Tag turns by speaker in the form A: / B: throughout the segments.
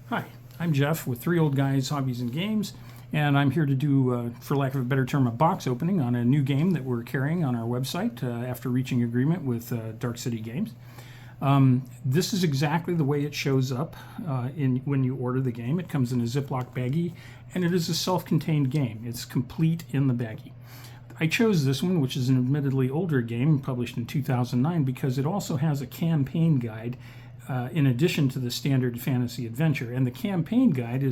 A: Hi, I'm Jeff with Three Old Guys Hobbies and Games, and I'm here to do, for lack of a better term, a box opening on a new game that we're carrying on our website after reaching agreement with Dark City Games. This is exactly the way it shows up when you order the game. It comes in a Ziploc baggie, and it is a self-contained game. It's complete in the baggie. I chose this one, which is an admittedly older game, published in 2009, because it also has a campaign guide in addition to the standard fantasy adventure. And the campaign guide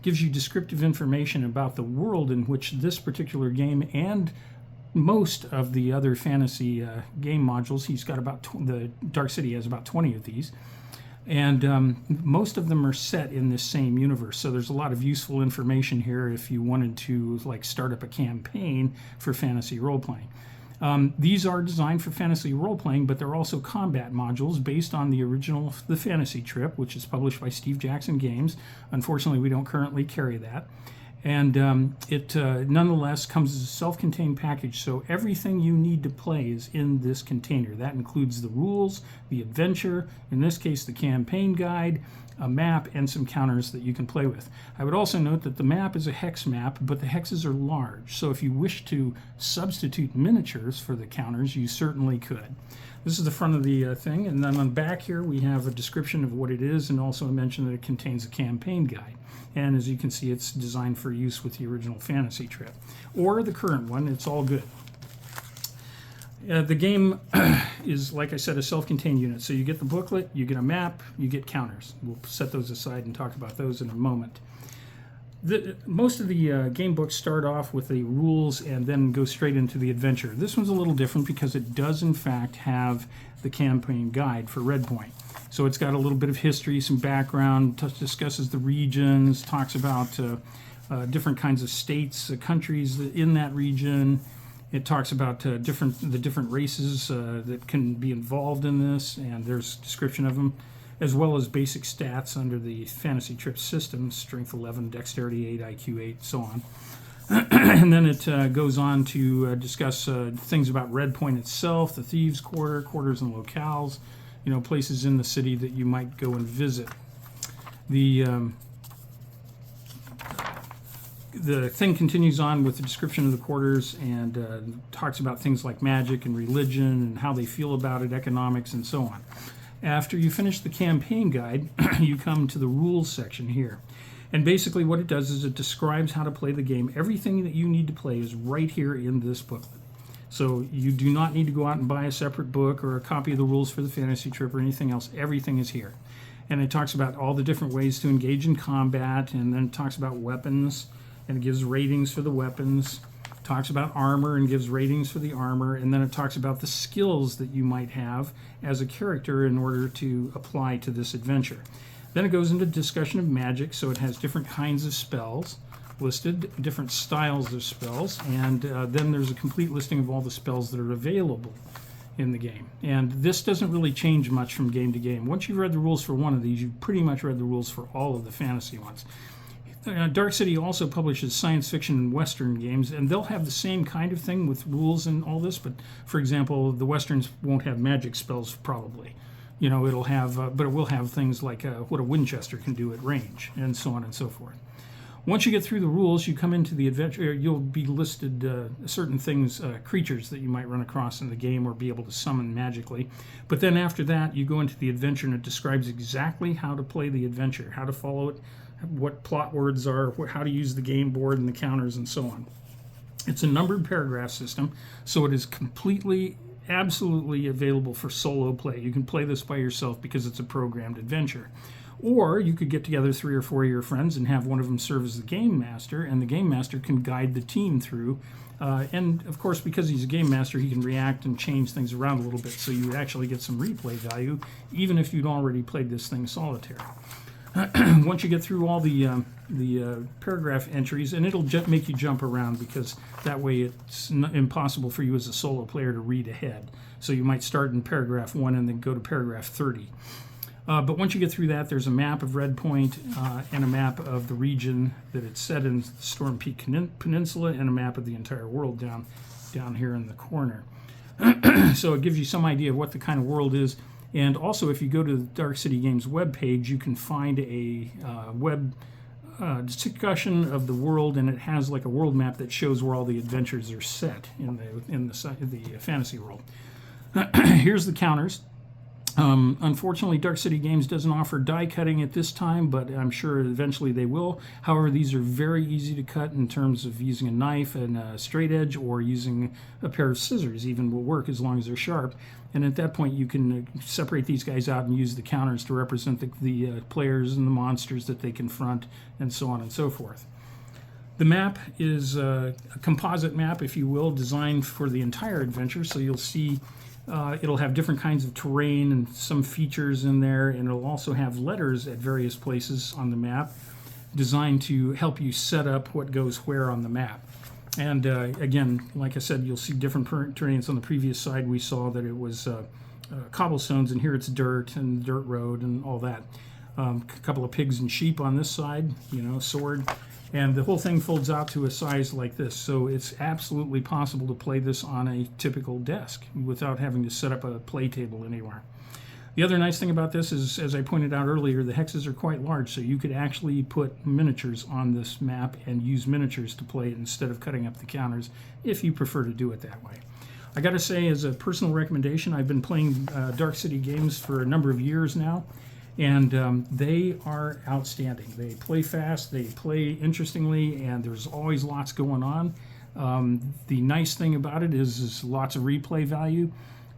A: gives you descriptive information about the world in which this particular game and most of the other fantasy game modules, he's got the Dark City has about 20 of these, and most of them are set in this same universe. So there's a lot of useful information here if you wanted to start up a campaign for fantasy role-playing. These are designed for fantasy role-playing, but they're also combat modules based on the original The Fantasy Trip, which is published by Steve Jackson Games. Unfortunately, we don't currently carry that. And it nonetheless comes as a self-contained package, so everything you need to play is in this container. That includes the rules, the adventure, in this case the campaign guide, a map, and some counters that you can play with. I would also note that the map is a hex map, but the hexes are large, so if you wish to substitute miniatures for the counters, you certainly could. This is the front of the thing, and then on the back here we have a description of what it is, and also a mention that it contains a campaign guide. And as you can see, it's designed for use with the original Fantasy Trip, or the current one. It's all good. The game is, like I said, a self-contained unit. So you get the booklet, you get a map, you get counters. We'll set those aside and talk about those in a moment. Most of the game books start off with the rules and then go straight into the adventure. This one's a little different because it does, in fact, have the campaign guide for Red Point. So it's got a little bit of history, some background, discusses the regions, talks about different kinds of states, countries in that region. It talks about the different races that can be involved in this, and there's a description of them, as well as basic stats under the Fantasy Trip system: strength 11, dexterity 8, IQ 8, so on. And then it goes on to discuss things about Red Point itself, the Thieves' Quarter, quarters and locales, places in the city that you might go and visit. The thing continues on with the description of the quarters and talks about things like magic and religion and how they feel about it, economics, and so on. After you finish the campaign guide, you come to the rules section here. And basically what it does is it describes how to play the game. Everything that you need to play is right here in this booklet. So you do not need to go out and buy a separate book or a copy of the rules for the Fantasy Trip or anything else. Everything is here. And it talks about all the different ways to engage in combat, and then it talks about weapons, and it gives ratings for the weapons, talks about armor and gives ratings for the armor, and then it talks about the skills that you might have as a character in order to apply to this adventure. Then it goes into discussion of magic, so it has different kinds of spells listed, different styles of spells, and then there's a complete listing of all the spells that are available in the game. And this doesn't really change much from game to game. Once you've read the rules for one of these, you've pretty much read the rules for all of the fantasy ones. Dark City also publishes science fiction and Western games, and they'll have the same kind of thing with rules and all this, but for example, the Westerns won't have magic spells probably. It'll have, but it will have things like what a Winchester can do at range, and so on and so forth. Once you get through the rules, you come into the adventure. You'll be listed certain things, creatures that you might run across in the game or be able to summon magically. But then after that, you go into the adventure, and it describes exactly how to play the adventure, how to follow it, what plot words are, how to use the game board and the counters, and so on. It's a numbered paragraph system, so it is completely, absolutely available for solo play. You can play this by yourself because it's a programmed adventure. Or you could get together 3 or 4 of your friends and have one of them serve as the game master, and the game master can guide the team through. And of course, because he's a game master, he can react and change things around a little bit, so you actually get some replay value, even if you'd already played this thing solitary. Once you get through all the paragraph entries, and it'll make you jump around because that way it's impossible for you as a solo player to read ahead. So you might start in paragraph 1 and then go to paragraph 30. But once you get through that, there's a map of Red Point and a map of the region that it's set in, the Storm Peak Peninsula, and a map of the entire world down here in the corner. So it gives you some idea of what the kind of world is. And also, if you go to the Dark City Games webpage, you can find a web discussion of the world, and it has like a world map that shows where all the adventures are set in the fantasy world. Here's the counters. Unfortunately, Dark City Games doesn't offer die cutting at this time, but I'm sure eventually they will. However, these are very easy to cut in terms of using a knife and a straight edge, or using a pair of scissors even will work as long as they're sharp. And at that point, you can separate these guys out and use the counters to represent the players and the monsters that they confront, and so on and so forth. The map is a composite map, if you will, designed for the entire adventure, so you'll see it'll have different kinds of terrain and some features in there, and it'll also have letters at various places on the map designed to help you set up what goes where on the map. And again, like I said, you'll see different terrains. On the previous side, we saw that it was cobblestones, and here it's dirt and dirt road and all that. A couple of pigs and sheep on this side, sword. And the whole thing folds out to a size like this, so it's absolutely possible to play this on a typical desk without having to set up a play table anywhere. The other nice thing about this is, as I pointed out earlier, the hexes are quite large, so you could actually put miniatures on this map and use miniatures to play it instead of cutting up the counters, if you prefer to do it that way. I gotta say, as a personal recommendation, I've been playing Dark City Games for a number of years now, and they are outstanding. They play fast, they play interestingly, and there's always lots going on. The nice thing about it is lots of replay value.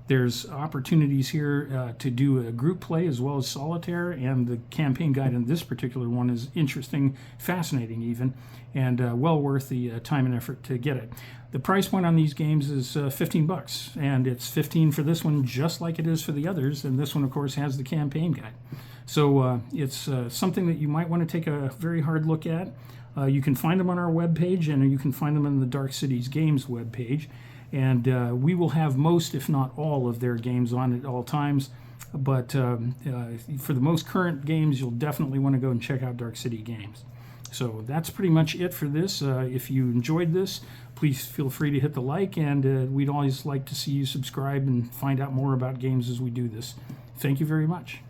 A: There's opportunities here to do a group play as well as solitaire, and the campaign guide in this particular one is interesting, fascinating even, and well worth the time and effort to get it. The price point on these games is $15, and it's $15 for this one just like it is for the others, and this one of course has the campaign guide. So it's something that you might want to take a very hard look at. You can find them on our webpage, and you can find them on the Dark Cities Games webpage. And we will have most, if not all, of their games on at all times. But for the most current games, you'll definitely want to go and check out Dark City Games. So that's pretty much it for this. If you enjoyed this, please feel free to hit the like, and we'd always like to see you subscribe and find out more about games as we do this. Thank you very much.